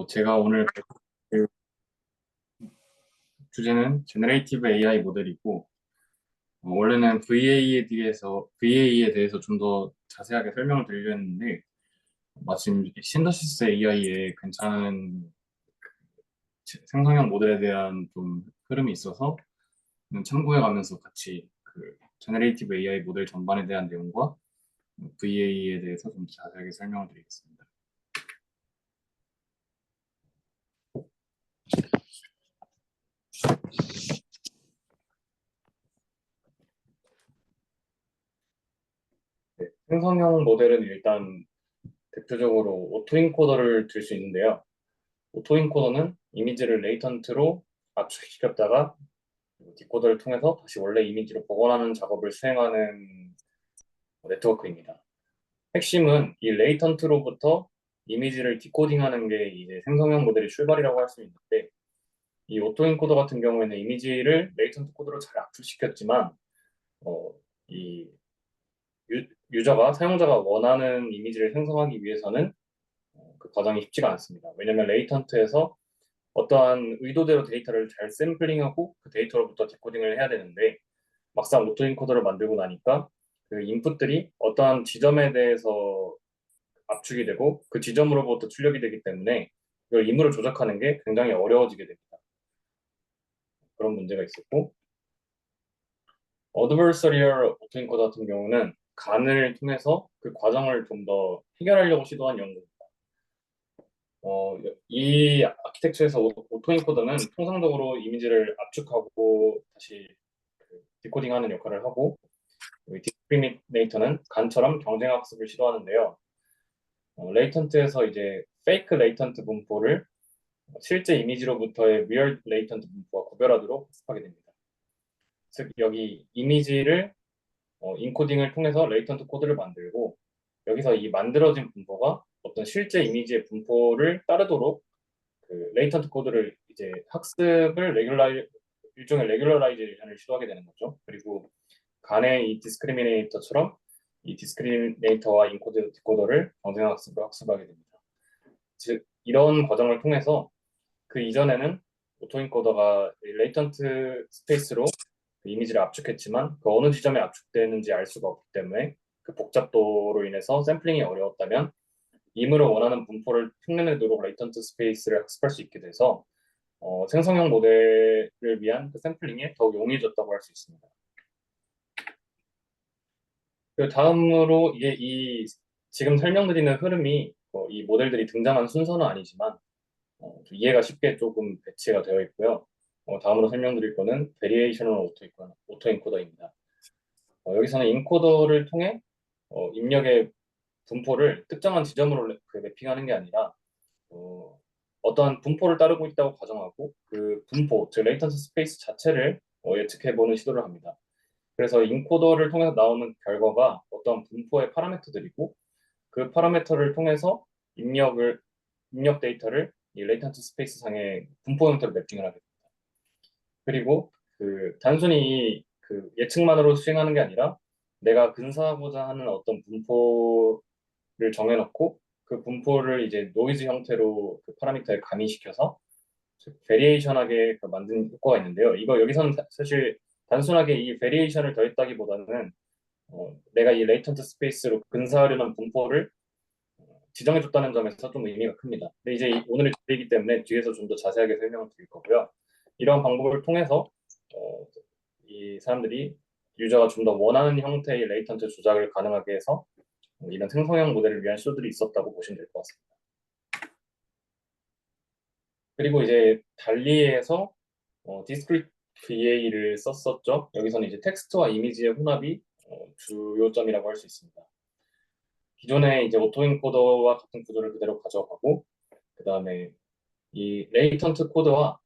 제가 오늘 그 주제는 제너레이티브 AI 모델이고, 원래는 VA에 대해서 좀 더 자세하게 설명을 드리려 했는데, 마침 신더시스 AI의 괜찮은 생성형 모델에 대한 좀 흐름이 있어서 참고해 가면서 같이 그 제너레이티브 AI 모델 전반에 대한 내용과 VA에 대해서 좀 자세하게 설명을 드리겠습니다. 네, 생성형 모델은 일단 대표적으로 오토인코더를 들 수 있는데요. 오토인코더는 이미지를 레이턴트로 압축시켰다가 디코더를 통해서 다시 원래 이미지로 복원하는 작업을 수행하는 네트워크입니다. 핵심은 이 레이턴트로부터 이미지를 디코딩하는 게 이제 생성형 모델의 출발이라고 할 수 있는데, 이 오토인코더 같은 경우에는 이미지를 레이턴트 코드로 잘 압축시켰지만 어, 이 사용자가 원하는 이미지를 생성하기 위해서는 그 과정이 쉽지가 않습니다. 왜냐하면 레이턴트에서 어떠한 의도대로 데이터를 잘 샘플링하고 그 데이터로부터 디코딩을 해야 되는데, 막상 오토인코더를 만들고 나니까 그 인풋들이 어떠한 지점에 대해서 압축이 되고 그 지점으로부터 출력이 되기 때문에 이걸 임의로 조작하는 게 굉장히 어려워지게 됩니다. 그런 문제가 있었고, 어드버서리얼 오토인코더 같은 경우는 간을 통해서 그 과정을 좀 더 해결하려고 시도한 연구입니다. 이 아키텍처에서 오토인코더는 통상적으로 이미지를 압축하고 다시 디코딩하는 역할을 하고, 디스크리미네이터는 간처럼 경쟁 학습을 시도하는데요. 레이턴트에서 이제 페이크 레이턴트 분포를 실제 이미지로부터의 리얼 레이턴트 분포와 구별하도록 학습하게 됩니다. 즉, 여기 이미지를 인코딩을 통해서 레이턴트 코드를 만들고, 여기서 이 만들어진 분포가 어떤 실제 이미지의 분포를 따르도록 그 레이턴트 코드를 이제 학습을 일종의 레귤러라이제이션을 시도하게 되는 거죠. 그리고 간의 이 디스크리미네이터처럼 이 디스크리미네이터와 인코드 디코더를 경쟁 학습을 학습하게 됩니다. 즉, 이런 과정을 통해서 그 이전에는 오토인코더가 레이턴트 스페이스로 그 이미지를 압축했지만 그 어느 지점에 압축되는지 알 수가 없기 때문에 그 복잡도로 인해서 샘플링이 어려웠다면, 임의로 원하는 분포를 흉내내도록 레이턴트 스페이스를 학습할 수 있게 돼서 생성형 모델을 위한 그 샘플링에 더욱 용이해졌다고 할 수 있습니다. 그 다음으로 이게 지금 설명드리는 흐름이 이 모델들이 등장한 순서는 아니지만 좀 이해가 쉽게 조금 배치가 되어 있고요. 다음으로 설명드릴 거는 베리에이셔널 오토인코더입니다. 여기서는 인코더를 통해 입력의 분포를 특정한 지점으로 그 맵핑하는 게 아니라 어떠한 분포를 따르고 있다고 가정하고 그 분포, 즉 레이턴스 스페이스 자체를 예측해보는 시도를 합니다. 그래서 인코더를 통해서 나오는 결과가 어떤 분포의 파라미터들이고, 그 파라미터를 통해서 입력 데이터를 이 레이턴트 스페이스 상의 분포 형태로 매핑을 하게 됩니다. 그리고 그 단순히 그 예측만으로 수행하는 게 아니라 내가 근사하고자 하는 어떤 분포를 정해놓고 그 분포를 이제 노이즈 형태로 그 파라미터에 가미시켜서 베리에이션하게 만든 효과가 있는데요. 이거 여기서는 사실 단순하게 이 베리에이션을 더했다기보다는 내가 이 레이턴트 스페이스로 근사하려는 분포를 지정해줬다는 점에서 좀 의미가 큽니다. 근데 이제 오늘의 주제이기 때문에 뒤에서 좀 더 자세하게 설명을 드릴 거고요. 이런 방법을 통해서 이 사람들이 유저가 좀 더 원하는 형태의 레이턴트 조작을 가능하게 해서 이런 생성형 모델을 위한 시도들이 있었다고 보시면 될 것 같습니다. 그리고 이제 달리에서 디스크리트 VA를 썼었죠. 여기서는 이제 텍스트와 이미지의 혼합이 주요점이라고 할 수 있습니다. 기존의 이제 오토인코더와 같은 구조를 그대로 가져가고, 그 다음에 이 레이턴트 코드와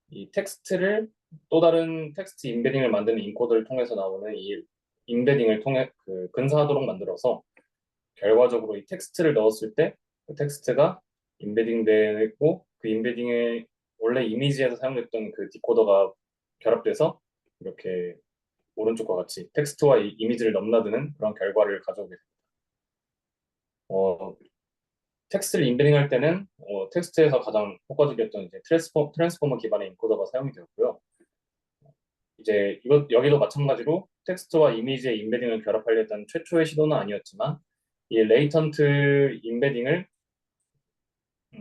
이 텍스트를 또 다른 텍스트 임베딩을 만드는 인코더를 통해서 나오는 이 임베딩을 통해 그 근사하도록 만들어서 결과적으로 이 텍스트를 넣었을 때 그 텍스트가 임베딩 되고 그 임베딩에 원래 이미지에서 사용됐던 그 디코더가 결합돼서 이렇게 오른쪽과 같이 텍스트와 이미지를 넘나드는 그런 결과를 가져오게 됩니다. 텍스트를 인베딩 할 때는 텍스트에서 가장 효과적이었던 이제 트랜스포머 기반의 인코더가 사용이 되었고요. 이제 여기도 마찬가지로 텍스트와 이미지의 인베딩을 결합하려 했던 최초의 시도는 아니었지만 이 레이턴트 인베딩을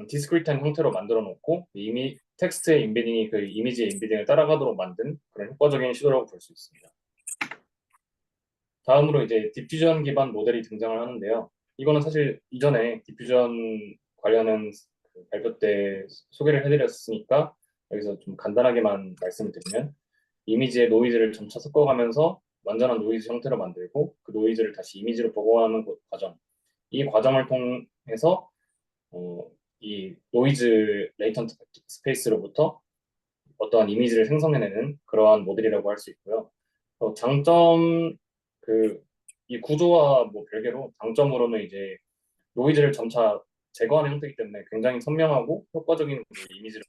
디스크리트한 형태로 만들어 놓고 이미 텍스트의 인베딩이 그 이미지의 인베딩을 따라가도록 만든 그런 효과적인 시도라고 볼 수 있습니다. 다음으로 이제 디퓨전 기반 모델이 등장을 하는데요. 이거는 사실 이전에 디퓨전 관련한 그 발표 때 소개를 해드렸으니까 여기서 좀 간단하게만 말씀을 드리면 이미지의 노이즈를 점차 섞어가면서 완전한 노이즈 형태로 만들고 그 노이즈를 다시 이미지로 보고하는 과정. 이 과정을 통해서 이 노이즈 레이턴트 스페이스로부터 어떠한 이미지를 생성해내는 그러한 모델이라고 할 수 있고요. 장점 이 구조와 뭐 별개로 장점으로는 이제 노이즈를 점차 제거하는 형태이기 때문에 굉장히 선명하고 효과적인 이미지를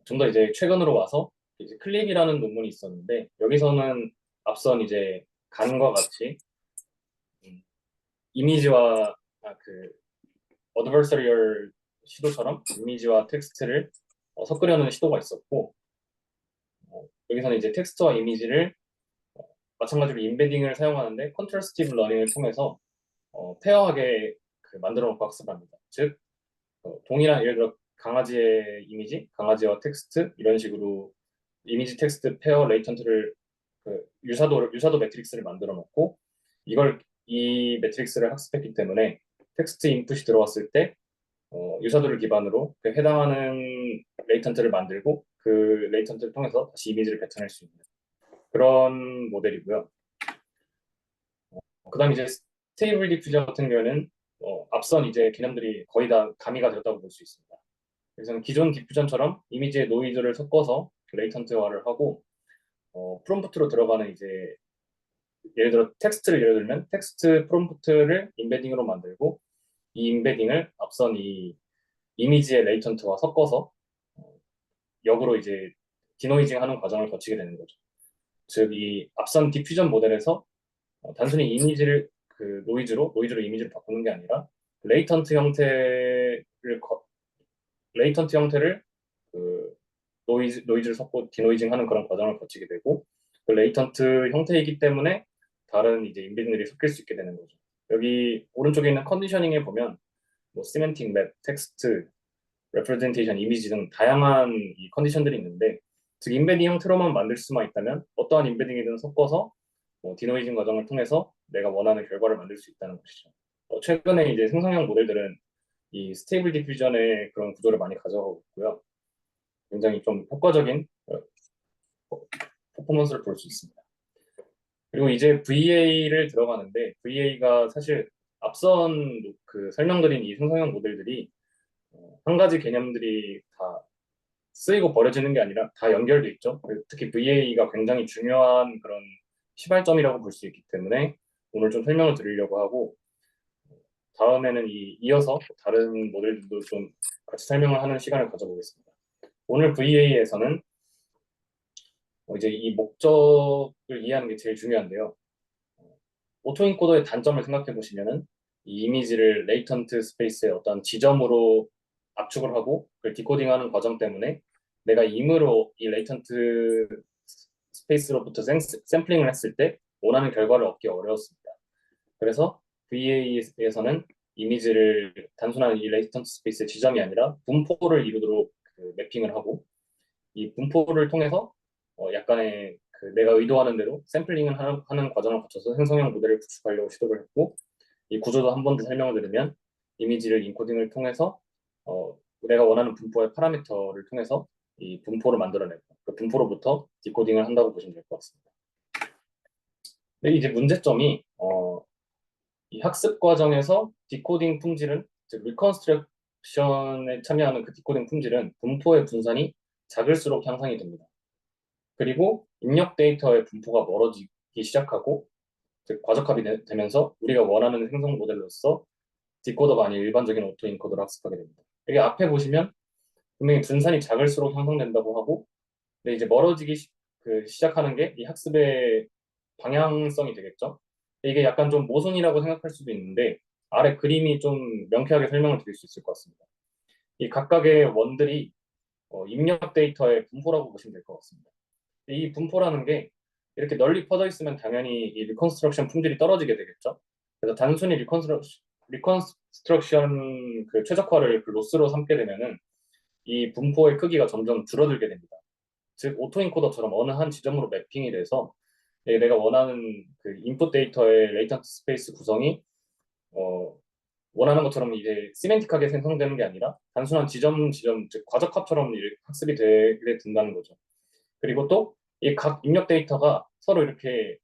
좀 더 이제 최근으로 와서 이제 클립이라는 논문이 있었는데 여기서는 앞선 이제 간과 같이 이미지와 그 어드버서리얼 시도처럼 이미지와 텍스트를 섞으려는 시도가 있었고 여기서는 이제 텍스트와 이미지를 마찬가지로 인베딩을 사용하는데 컨트라스티브 러닝을 통해서 페어하게 만들어 놓고 학습합니다. 즉 동일한 예를 들어 강아지의 이미지, 강아지와 텍스트 이런 식으로 이미지 텍스트 페어 레이턴트를 유사도 매트릭스를 만들어 놓고 이 매트릭스를 학습했기 때문에 텍스트 인풋이 들어왔을 때 유사도를 기반으로 그 해당하는 레이턴트를 만들고 그 레이턴트를 통해서 다시 이미지를 뱉어낼 수 있는 그런 모델이고요. 그다음 이제 스테이블 디퓨전 같은 경우에는 앞선 이제 개념들이 거의 다 가미가 되었다고 볼 수 있습니다. 그래서 기존 디퓨전처럼 이미지의 노이즈를 섞어서 레이턴트화를 하고 프롬프트로 들어가는 이제 예를 들어 텍스트를 예를 들면 텍스트 프롬프트를 인베딩으로 만들고 이 인베딩을 앞선 이 이미지의 레이턴트와 섞어서 역으로 이제 디노이징 하는 과정을 거치게 되는 거죠. 즉 이 앞선 디퓨전 모델에서 단순히 이미지를 노이즈로 이미지를 바꾸는 게 아니라 레이턴트 형태를 그 노이즈를 섞고 디노이징하는 그런 과정을 거치게 되고 그 레이턴트 형태이기 때문에 다른 이제 인베딩들이 섞일 수 있게 되는 거죠. 여기 오른쪽에 있는 컨디셔닝에 보면 뭐 시멘틱 맵, 텍스트, 레프레젠테이션, 이미지 등 다양한 이 컨디션들이 있는데 즉 인베딩 형태로만 만들 수만 있다면 어떠한 인베딩이든 섞어서 디노이징 과정을 통해서 내가 원하는 결과를 만들 수 있다는 것이죠. 최근에 이제 생성형 모델들은 이 스테이블 디퓨전의 그런 구조를 많이 가져가고 있고요. 굉장히 좀 효과적인 퍼포먼스를 볼 수 있습니다. 그리고 이제 VA를 들어가는데 VA가 사실 앞선 그 설명드린 이 생성형 모델들이 한 가지 개념들이 다 쓰이고 버려지는 게 아니라 다 연결돼 있죠. 특히 VA가 굉장히 중요한 그런 시발점이라고 볼 수 있기 때문에 오늘 좀 설명을 드리려고 하고 다음에는 이어서 다른 모델들도 좀 같이 설명을 하는 시간을 가져보겠습니다. 오늘 VA에서는 이제 이 목적을 이해하는 게 제일 중요한데요. 오토인코더의 단점을 생각해 보시면은 이 이미지를 레이턴트 스페이스의 어떤 지점으로 압축을 하고 그걸 디코딩하는 과정 때문에 내가 임으로 이 레이턴트 스페이스로부터 샘플링을 했을 때 원하는 결과를 얻기 어려웠습니다. 그래서 VA에서는 이미지를 단순한 이 레이턴트 스페이스의 지점이 아니라 분포를 이루도록 매핑을 하고 이 분포를 통해서 약간의 내가 의도하는 대로 샘플링을 하는 과정을 거쳐서 생성형 모델을 구축하려고 시도를 했고 이 구조도 한 번 더 설명을 드리면 이미지를 인코딩을 통해서 내가 원하는 분포의 파라미터를 통해서 이 분포를 만들어내고 그 분포로부터 디코딩을 한다고 보시면 될 것 같습니다. 근데 이제 문제점이 이 학습 과정에서 디코딩 품질은 즉 리컨스트럭션에 참여하는 그 디코딩 품질은 분포의 분산이 작을수록 향상이 됩니다. 그리고 입력 데이터의 분포가 멀어지기 시작하고 즉 과적합이 되면서 우리가 원하는 생성 모델로서 디코더가 아닌 일반적인 오토인코더를 학습하게 됩니다. 여기 앞에 보시면 분명히 분산이 작을수록 향상된다고 하고 근데 이제 멀어지기 시작하는 게 이 학습의 방향성이 되겠죠. 이게 약간 좀 모순이라고 생각할 수도 있는데 아래 그림이 좀 명쾌하게 설명을 드릴 수 있을 것 같습니다. 이 각각의 원들이 입력 데이터의 분포라고 보시면 될 것 같습니다. 이 분포라는 게 이렇게 널리 퍼져 있으면 당연히 이 리컨스트럭션 품질이 떨어지게 되겠죠. 그래서 단순히 리컨스트럭션 그 최적화를 그 로스로 삼게 되면은 이 분포의 크기가 점점 줄어들게 됩니다. 즉 오토인코더처럼 어느 한 지점으로 매핑이 돼서 내가 원하는 그 인풋 데이터의 레이턴트 스페이스 구성이 어, 원하는 것처럼 이제 시멘틱하게 생성되는 게 아니라 단순한 지점 즉 과적합처럼 이렇게 학습이 되게 된다는 거죠. 그리고 또 이 각 입력 데이터가 서로 이렇게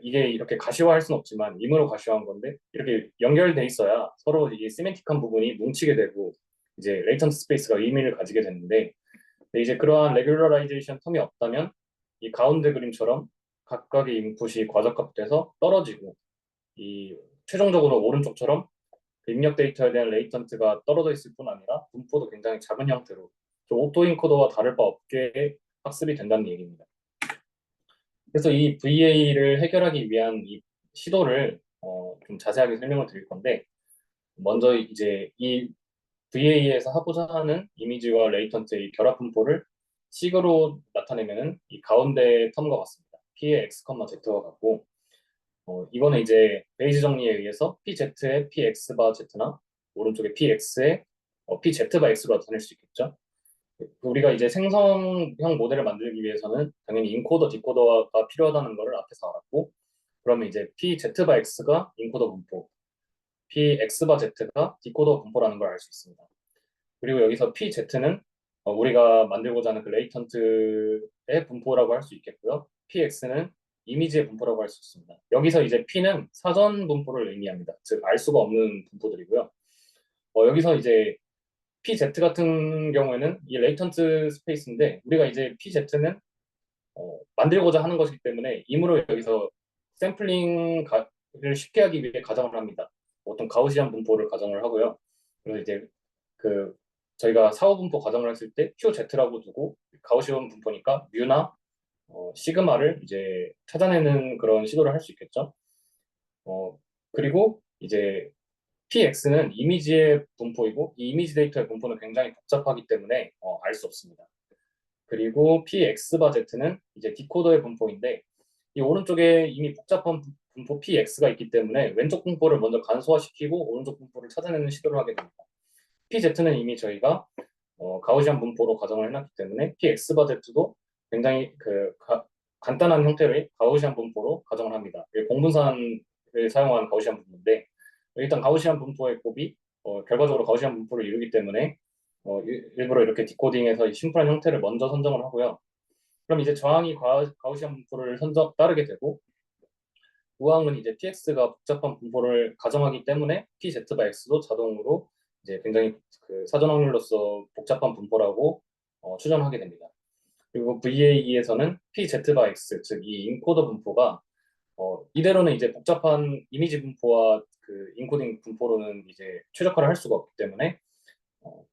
이게 이렇게 가시화할 수는 없지만 임의로 가시화한 건데 이렇게 연결돼 있어야 서로 이게 시멘틱한 부분이 뭉치게 되고 이제 레이턴트 스페이스가 의미를 가지게 되는데 근데 이제 그러한 레귤러라이제이션 텀이 없다면 이 가운데 그림처럼 각각의 인풋이 과적합돼서 떨어지고 이 최종적으로 오른쪽처럼 그 입력 데이터에 대한 레이턴트가 떨어져 있을 뿐 아니라 분포도 굉장히 작은 형태로 오토 인코더와 다를 바 없게 학습이 된다는 얘기입니다. 그래서 이 VA를 해결하기 위한 이 시도를 좀 자세하게 설명을 드릴 건데 먼저 이제 이 VA에서 하고자 하는 이미지와 레이턴트의 결합 분포를 식으로 나타내면은 이 가운데 텀과 같습니다. P의 X, Z와 같고 이거는 이제 베이지 정리에 의해서 PZ의 PX 바 Z나 오른쪽에 PX의 PZ 바 X로 나타낼 수 있겠죠. 우리가 이제 생성형 모델을 만들기 위해서는 당연히 인코더, 디코더가 필요하다는 것을 앞에서 알았고, 그러면 이제 PZ 바 X가 인코더 분포, PX 바 Z가 디코더 분포라는 걸 알 수 있습니다. 그리고 여기서 PZ는 우리가 만들고자 하는 그 레이턴트의 분포라고 할 수 있겠고요. PX는 이미지의 분포라고 할 수 있습니다. 여기서 이제 P는 사전 분포를 의미합니다. 즉, 알 수가 없는 분포들이고요. 여기서 이제 PZ 같은 경우에는 이 레이턴트 스페이스인데 우리가 이제 PZ는 만들고자 하는 것이기 때문에 임으로 여기서 샘플링을 쉽게 하기 위해 가정을 합니다. 어떤 가우시안 분포를 가정을 하고요. 그래서 이제 그 저희가 사후 분포 가정을 했을 때 QZ라고 두고 가우시안 분포니까 뮤나 시그마를 이제 찾아내는 그런 시도를 할 수 있겠죠. 어, 그리고 이제 PX는 이미지의 분포이고 이 이미지 데이터의 분포는 굉장히 복잡하기 때문에 알 수 없습니다. 그리고 PX 바 Z는 이제 디코더의 분포인데 이 오른쪽에 이미 복잡한 분포 PX가 있기 때문에 왼쪽 분포를 먼저 간소화시키고 오른쪽 분포를 찾아내는 시도를 하게 됩니다. PZ는 이미 저희가 가우시안 분포로 가정을 해놨기 때문에 PX 바 Z도 굉장히 간단한 형태의 가우시안 분포로 가정을 합니다. 공분산을 사용한 가우시안 분포인데 일단 가우시안 분포의 곱이 결과적으로 가우시안 분포를 이루기 때문에 일부러 이렇게 디코딩해서 심플한 형태를 먼저 선정을 하고요. 그럼 이제 저항이 가우시안 분포를 따르게 되고 우항은 이제 PX가 복잡한 분포를 가정하기 때문에 PZ 바 X도 자동으로 이제 굉장히 그 사전 확률로서 복잡한 분포라고 추정하게 됩니다. 그리고 VAE에서는 PZ 바 X, 즉 이 인코더 분포가 이대로는 이제 복잡한 이미지 분포와 그 인코딩 분포로는 이제 최적화를 할 수가 없기 때문에 어,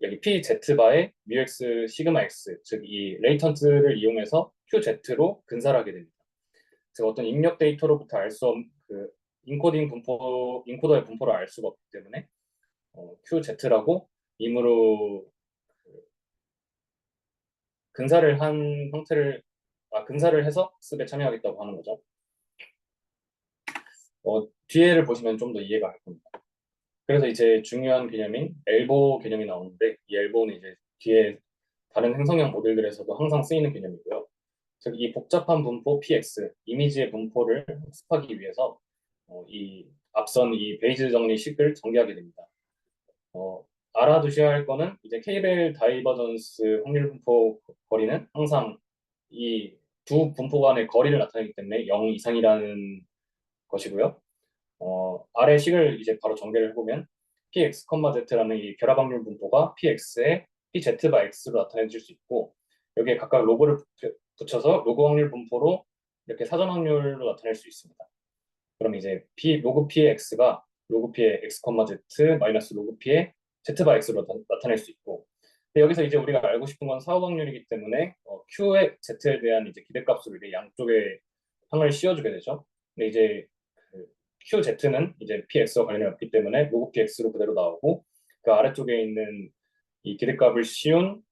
여기 PZ바의 뮤X 시그마 X, 즉 이 레이턴트를 이용해서 QZ로 근사를 하게 됩니다. 즉 어떤 입력 데이터로부터 알 수 없는 그 인코딩 분포, 인코더의 분포를 알 수가 없기 때문에 QZ라고 임으로 근사를 한 형태를 근사를 해서 학습에 참여하겠다고 하는 거죠. 뒤에를 보시면 좀 더 이해가 갈 겁니다. 그래서 이제 중요한 개념인 엘보 개념이 나오는데 이 엘보는 이제 뒤에 다른 행성형 모델들에서도 항상 쓰이는 개념이고요. 즉 이 복잡한 분포 PX 이미지의 분포를 학습하기 위해서 이 앞선 이 베이즈 정리식을 전개하게 됩니다. 알아두셔야 할 거는 이제 케이벨 다이버전스 확률 분포 거리는 항상 이 두 분포 간의 거리를 나타내기 때문에 0 이상이라는 것이고요. 아래 식을 이제 바로 전개를 해보면 px, z라는 이 결합 확률 분포가 px의 pz 바 x로 나타내질 수 있고 여기에 각각 로그를 붙여서 로그 확률 분포로 이렇게 사전 확률로 나타낼 수 있습니다. 그럼 이제 로그 p의 x가 로그 p의 x, z 마이너스 로그 p의 z 바 x로 나타낼 수 있고 근데 여기서 이제 우리가 알고 싶은 건 사후 확률이기 때문에 q의 z에 대한 이제 기대값으로 이렇게 양쪽에 항을 씌워주게 되죠. 근데 이제 그 QZ는 이제 PX와 관련이 없기 때문에 로그 PX로 그대로 나오고 그 아래쪽에 있는 이 기대값을 씌운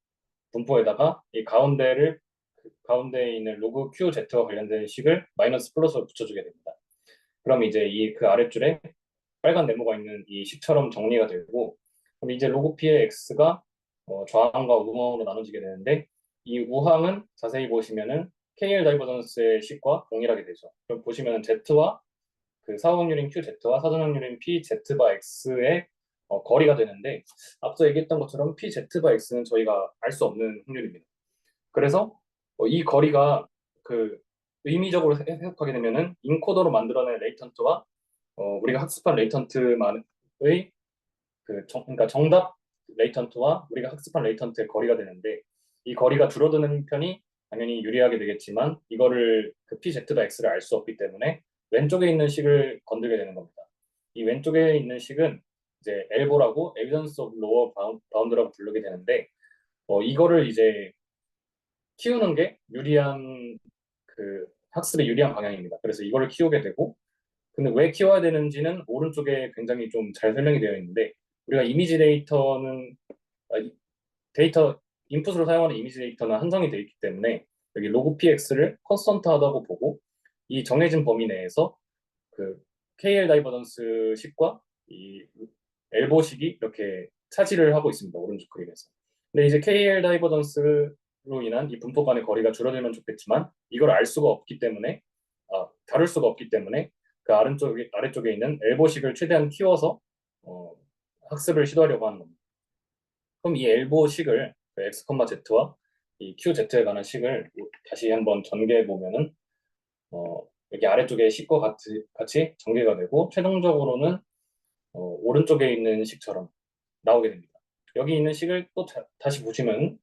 분포에다가 이 가운데를 그 가운데에 있는 로그 QZ와 관련된 식을 마이너스 플러스로 붙여주게 됩니다. 그럼 이제 이 그 아랫줄에 빨간 네모가 있는 이 식처럼 정리가 되고 그럼 이제 로그 P의 X가 좌항과 우항으로 나눠지게 되는데 이 우항은 자세히 보시면은 KL 다이버전스의 식과 동일하게 되죠. 그럼 보시면은 Z와 그 사호확률인 QZ와 사전확률인 PZ 바 X의 거리가 되는데 앞서 얘기했던 것처럼 PZ 바 X는 저희가 알 수 없는 확률입니다. 그래서 이 거리가 그 의미적으로 해석하게 되면은 인코더로 만들어낸 레이턴트와 우리가 학습한 레이턴트만의 그러니까 정답 레이턴트와 우리가 학습한 레이턴트의 거리가 되는데 이 거리가 줄어드는 편이 당연히 유리하게 되겠지만 이거를 그 PZ다 X를 알 수 없기 때문에 왼쪽에 있는 식을 건들게 되는 겁니다. 이 왼쪽에 있는 식은 이제 엘보라고 에비던스 오브 로어 바운드라고 부르게 되는데 이거를 이제 키우는 게 유리한 그 학습에 유리한 방향입니다. 그래서 이거를 키우게 되고 근데 왜 키워야 되는지는 오른쪽에 굉장히 좀 잘 설명이 되어 있는데 우리가 이미지 데이터는 데이터 인풋으로 사용하는 이미지 데이터는 한정이 되어 있기 때문에 여기 로그 px를 컨스턴트하다고 보고 이 정해진 범위 내에서 그 KL 다이버전스 식과 이 엘보식이 이렇게 차지를 하고 있습니다. 오른쪽 그림에서. 근데 이제 KL 다이버전스로 인한 이 분포 간의 거리가 줄어들면 좋겠지만 이걸 알 수가 없기 때문에 다룰 수가 없기 때문에 그 아래쪽에 있는 엘보식을 최대한 키워서 어, 학습을 시도하려고 하는 겁니다. 그럼 이 엘보식을 그 x, z와 이 qz에 관한 식을 다시 한번 전개해 보면은 여기 아래쪽에 식과 같이 전개가 되고 최종적으로는 오른쪽에 있는 식처럼 나오게 됩니다. 여기 있는 식을 또 다시 보시면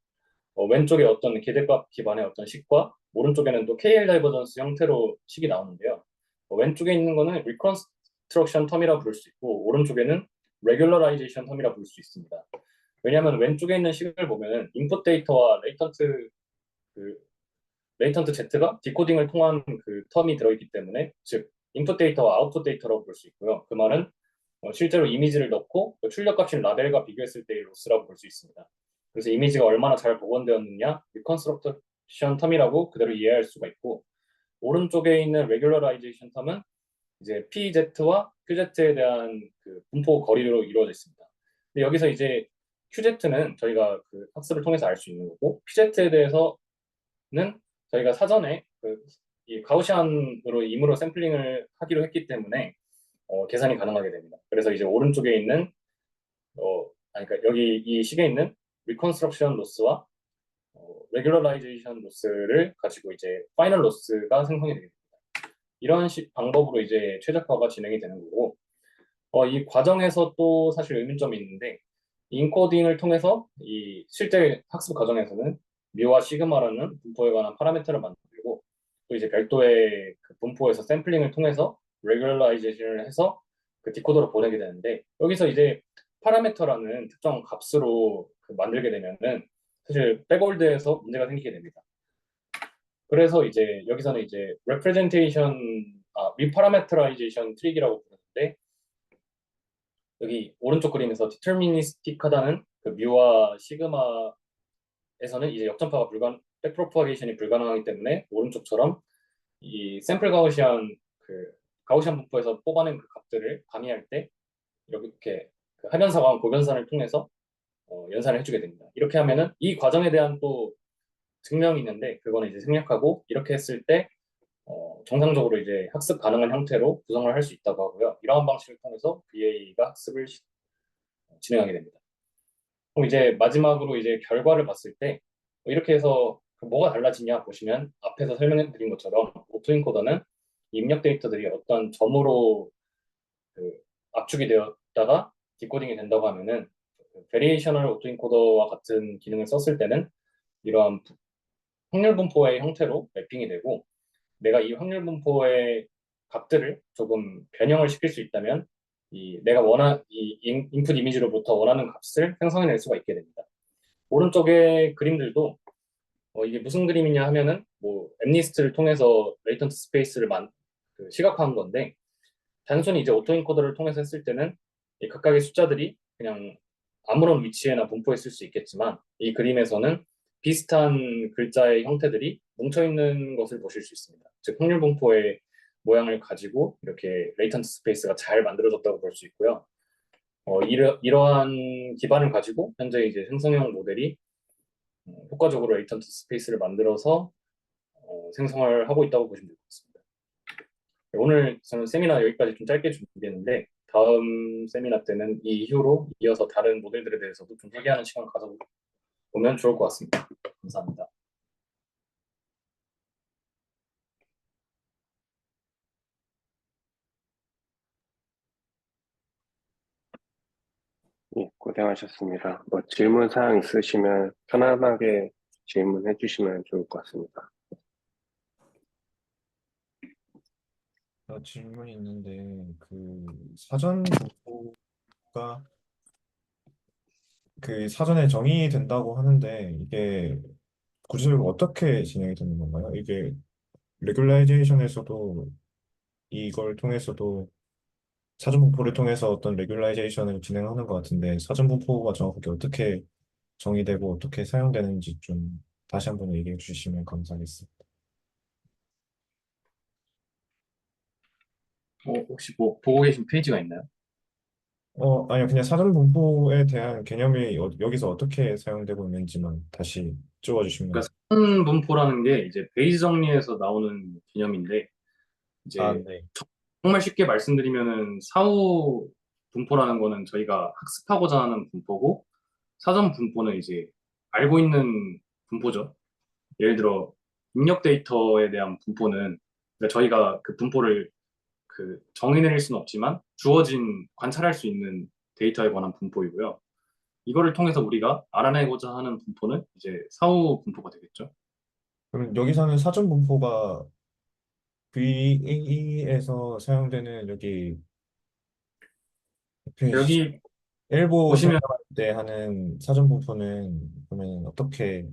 왼쪽에 어떤 기대값 기반의 어떤 식과 오른쪽에는 또 KL 다이버전스 형태로 식이 나오는데요. 왼쪽에 있는 거는 리컨스트럭션 텀이라 부를 수 있고 오른쪽에는 레귤러라이제이션 텀이라 부를 수 있습니다. 왜냐하면 왼쪽에 있는 식을 보면은 인풋 데이터와 그 레이턴트 Z가 디코딩을 통한 그 텀이 들어있기 때문에 즉 인풋 데이터와 아웃풋 데이터라고 볼 수 있고요. 그 말은 실제로 이미지를 넣고 그 출력값인 라벨과 비교했을 때의 로스라고 볼 수 있습니다. 그래서 이미지가 얼마나 잘 복원되었느냐 리컨스트럭션 텀이라고 그대로 이해할 수가 있고 오른쪽에 있는 레귤러라이제이션 텀은 이제 PZ와 QZ에 대한 그 분포 거리로 이루어져 있습니다. 근데 여기서 이제 QZ는 저희가 그 학습을 통해서 알 수 있는 거고 PZ에 대해서는 저희가 사전에 이 가우시안으로 임으로 샘플링을 하기로 했기 때문에 계산이 가능하게 됩니다. 그래서 이제 오른쪽에 있는 그러니까 여기 이 식에 있는 리컨스트럭션 로스와 레귤러라이제이션 로스를 가지고 이제 파이널 로스가 생성이 되게 됩니다. 이런 방법으로 이제 최적화가 진행이 되는 거고 이 과정에서 또 사실 의문점이 있는데 인코딩을 통해서 이 실제 학습 과정에서는 뮤와 시그마라는 분포에 관한 파라미터를 만들고 또 이제 별도의 그 분포에서 샘플링을 통해서 레귤라이제이션을 해서 그 디코더로 보내게 되는데 여기서 이제 파라미터라는 특정 값으로 그 만들게 되면은 사실 백월드에서 문제가 생기게 됩니다. 그래서 이제 여기서는 이제 representation 리파라메트라이제이션 트릭이라고 부르는데 여기 오른쪽 그림에서 디터미니스틱하다는 그 뮤와 시그마에서는 이제 역전파가 백프로파게이션이 불가능하기 때문에 오른쪽처럼 이 샘플 가우시안 그 가우시안 분포에서 뽑아낸 그 값들을 가미할 때 이렇게 그 하변사과 고변산을 통해서 연산을 해주게 됩니다. 이렇게 하면은 이 과정에 대한 또 증명이 있는데 그거는 이제 생략하고 이렇게 했을 때 정상적으로 이제 학습 가능한 형태로 구성을 할 수 있다고 하고요. 이러한 방식을 통해서 VA가 학습을 진행하게 됩니다. 그럼 이제 마지막으로 이제 결과를 봤을 때 이렇게 해서 뭐가 달라지냐 보시면 앞에서 설명해 드린 것처럼 오토인코더는 입력 데이터들이 어떤 점으로 그 압축이 되었다가 디코딩이 된다고 하면은 베리에이셔널 오토인코더와 같은 기능을 썼을 때는 이러한 확률 분포의 형태로 매핑이 되고 내가 이 확률 분포의 값들을 조금 변형을 시킬 수 있다면 내가 이 인풋 이미지로부터 원하는 값을 생성해낼 수가 있게 됩니다. 오른쪽의 그림들도 이게 무슨 그림이냐 하면은 뭐 엠니스트를 통해서 레이턴트 스페이스를 그 시각화한 건데 단순히 이제 오토인코더를 통해서 했을 때는 이 각각의 숫자들이 그냥 아무런 위치에나 분포했을 수 있겠지만 이 그림에서는 비슷한 글자의 형태들이 뭉쳐 있는 것을 보실 수 있습니다. 즉 확률 분포의 모양을 가지고 이렇게 레이턴트 스페이스가 잘 만들어졌다고 볼 수 있고요. 이러한 기반을 가지고 현재 이제 생성형 모델이 효과적으로 레이턴트 스페이스를 만들어서 생성을 하고 있다고 보시면 될 것 같습니다. 오늘 저는 세미나 여기까지 좀 짧게 준비했는데 다음 세미나 때는 이 이후로 이어서 다른 모델들에 대해서도 좀 소개하는 시간을 가져보면 좋을 것 같습니다. 감사합니다. 예, 고생하셨습니다. 뭐 질문 사항 있으시면 편안하게 질문해 주시면 좋을 것 같습니다. 질문이 있는데 그 사전 보고가 그 사전에 정의된다고 하는데 이게 구체적으로 어떻게 진행이 되는 건가요? 이게 레귤라이제이션에서도 이걸 통해서도 사전 분포를 통해서 어떤 레귤라이제이션을 진행하는 것 같은데 사전 분포가 정확하게 어떻게 정의되고 어떻게 사용되는지 좀 다시 한번 얘기해 주시면 감사하겠습니다. 혹시 뭐 보고 계신 페이지가 있나요? 아니요, 그냥 사전 분포에 대한 개념이 여기서 어떻게 사용되고 있는지만 다시 그러니까 찍어주시면. 선 분포라는 게 이제 베이스 정리에서 나오는 개념인데 아, 이제 네. 정말 쉽게 말씀드리면은 사후 분포라는 거는 저희가 학습하고자 하는 분포고 사전 분포는 이제 알고 있는 분포죠. 예를 들어 입력 데이터에 대한 분포는 그러니까 저희가 그 분포를 그 정의내릴 수는 없지만 주어진 관찰할 수 있는 데이터에 관한 분포이고요. 이거를 통해서 우리가 알아내고자 하는 분포는 이제 사후 분포가 되겠죠. 그럼 여기서는 사전 분포가 VAE에서 사용되는 여기 그 여기 일보 보시면 설명할 때 하는 사전 분포는 그러면 어떻게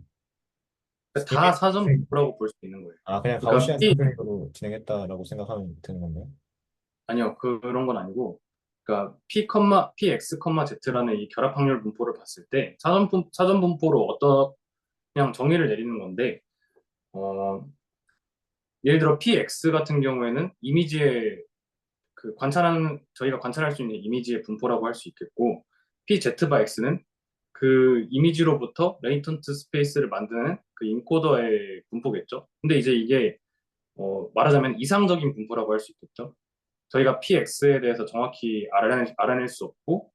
다 스테이트 사전 분포라고 볼 수 있는 거예요. 그냥 그러니까 가우시안 샘플링으로 진행했다라고 생각하면 되는 건가요? 아니요, 그런 건 아니고, 그러니까 px, z라는 이 결합 확률 분포를 봤을 때 사전 분포로 그냥 정의를 내리는 건데, 어, 예를 들어 px 같은 경우에는 이미지의 저희가 관찰할 수 있는 이미지의 분포라고 할 수 있겠고, pz x는 그 이미지로부터 레이턴트 스페이스를 만드는 그 인코더의 분포겠죠. 근데 이제 이게 말하자면 이상적인 분포라고 할 수 있겠죠. 저희가 PX에 대해서 정확히 알아낼 수 없고,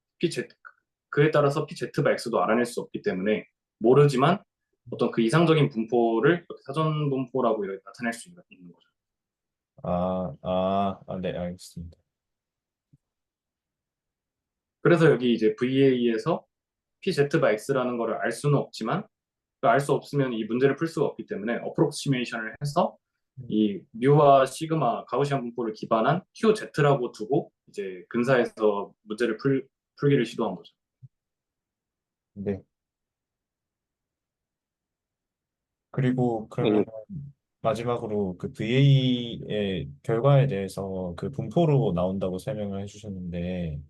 그에 따라서 PZX도 알아낼 수 없기 때문에 모르지만 어떤 그 이상적인 분포를 이렇게 사전 분포라고 이렇게 나타낼 수 있는 거죠. 네, 알겠습니다. 그래서 여기 이제 VA에서 PZX라는 거를 알 수는 없지만, 알 수 없으면 이 문제를 풀 수가 없기 때문에 어프록시메이션을 해서 이 뮤와 시그마 가우시안 분포를 기반한 QZ라고 두고 이제 근사해서 문제를 풀기를 시도한 거죠. 네. 그리고 그러면 예, 마지막으로 그 VA의 결과에 대해서 그 분포로 나온다고 설명을 해주셨는데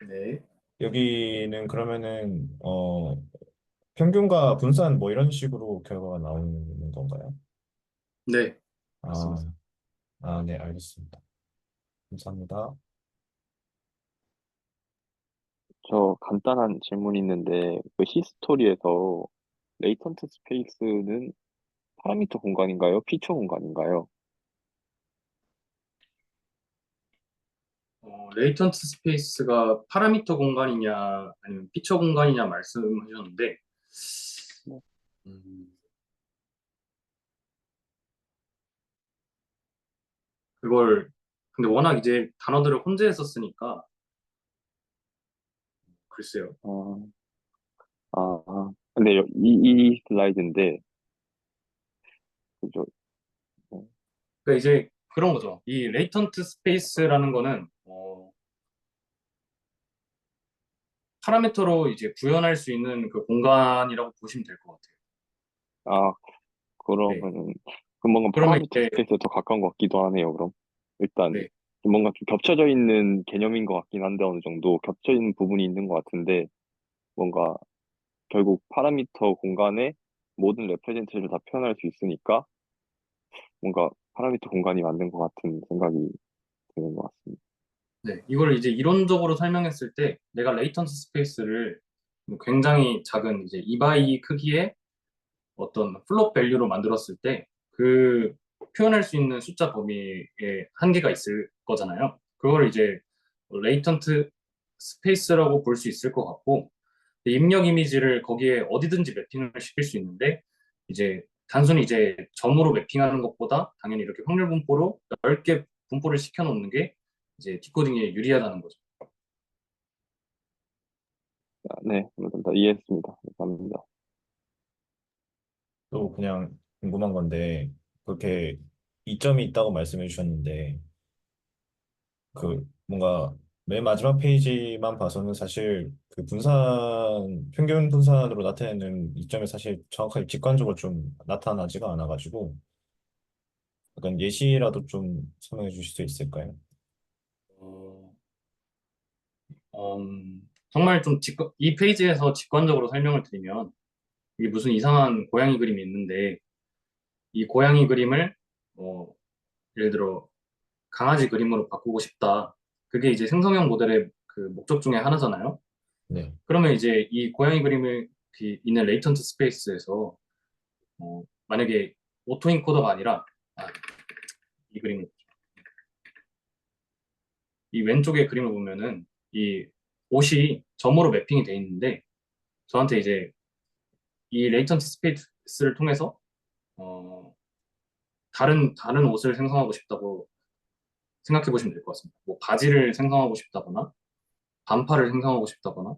네. 여기는 그러면은 평균과 분산 뭐 이런 식으로 결과가 나오는 건가요? 네, 맞습니다. 아, 네, 알겠습니다. 감사합니다. 저 간단한 질문이 있는데, 그 히스토리에서 레이턴트 스페이스는 파라미터 공간인가요? 피처 공간인가요? 레이턴트 스페이스가 파라미터 공간이냐 아니면 피처 공간이냐 말씀하셨는데 네. 음, 그걸 근데 워낙 이제 단어들을 혼재해서 쓰니까 글쎄요. 아, 근데 이 슬라이드인데, 그죠? 네. 그러니까 이제 그런 거죠. 이 레이턴트 스페이스라는 거는 파라미터로 이제 구현할 수 있는 그 공간이라고 보시면 될 것 같아요. 아, 네. 그러면은, 그 뭔가 그러면 파라미터 이제 스페이스에 더 가까운 것 같기도 하네요, 그럼. 일단 네. 뭔가 좀 겹쳐져 있는 개념인 것 같긴 한데 어느 정도 겹쳐 있는 부분이 있는 것 같은데 뭔가 결국 파라미터 공간에 모든 레프레젠테이션을 다 표현할 수 있으니까 뭔가 파라미터 공간이 맞는 것 같은 생각이 드는 것 같습니다. 네, 이걸 이제 이론적으로 설명했을 때 내가 레이턴트 스페이스를 굉장히 작은 이제 2바이 크기의 어떤 플롯 밸류로 만들었을 때 그 표현할 수 있는 숫자 범위에 한계가 있을 거잖아요. 그걸 이제 레이턴트 스페이스라고 볼 수 있을 것 같고 입력 이미지를 거기에 어디든지 매핑을 시킬 수 있는데 이제 단순히 이제 점으로 매핑하는 것보다 당연히 이렇게 확률 분포로 넓게 분포를 시켜 놓는 게 이제 디코딩에 유리하다는 거죠. 네, 감사합니다. 이해했습니다. 감사합니다. 또 그냥 궁금한 건데 그렇게 이점이 있다고 말씀해 주셨는데 그 뭔가 맨 마지막 페이지만 봐서는 사실 그 분산 평균 분산으로 나타내는 이점이 사실 정확하게 직관적으로 좀 나타나지가 않아가지고 약간 예시라도 좀 설명해 주실 수 있을까요? 어, 정말 좀 이 페이지에서 직관적으로 설명을 드리면 이게 무슨 이상한 고양이 그림이 있는데 이 고양이 그림을 예를 들어 강아지 그림으로 바꾸고 싶다. 그게 이제 생성형 모델의 그 목적 중에 하나잖아요. 네. 그러면 이제 이 고양이 그림이 있는 레이턴트 스페이스에서 만약에 오토 인코더가 아니라 이 그림 이 왼쪽의 그림을 보면은 이 옷이 점으로 매핑이 돼 있는데 저한테 이제 이 레이턴트 스페이스를 통해서 어, 다른 옷을 생성하고 싶다고 생각해 보시면 될 것 같습니다. 뭐 바지를 생성하고 싶다거나 반팔을 생성하고 싶다거나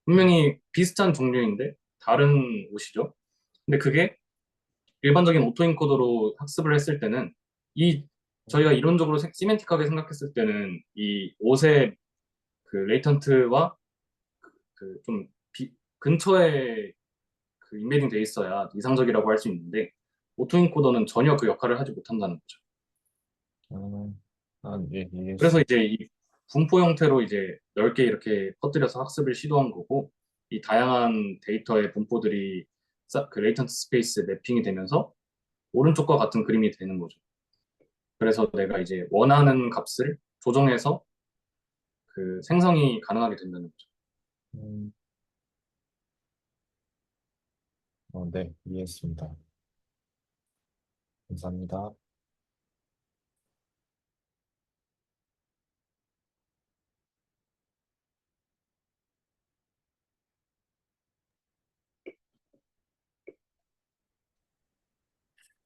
분명히 비슷한 종류인데 다른 옷이죠. 근데 그게 일반적인 오토인코더로 학습을 했을 때는 이 저희가 이론적으로 시멘틱하게 생각했을 때는 이 옷의 그 레이턴트와 그 좀 근처에 그 인베딩 돼 있어야 이상적이라고 할 수 있는데 오토인코더는 전혀 그 역할을 하지 못한다는 거죠. 예, 그래서 이해했습니다. 이제 이 분포 형태로 이제 넓게 이렇게 퍼뜨려서 학습을 시도한 거고 이 다양한 데이터의 분포들이 그 레이턴트 스페이스에 매핑이 되면서 오른쪽과 같은 그림이 되는 거죠. 그래서 내가 이제 원하는 값을 조정해서 그 생성이 가능하게 된다는 거죠. 음, 네, 이해했습니다. 감사합니다.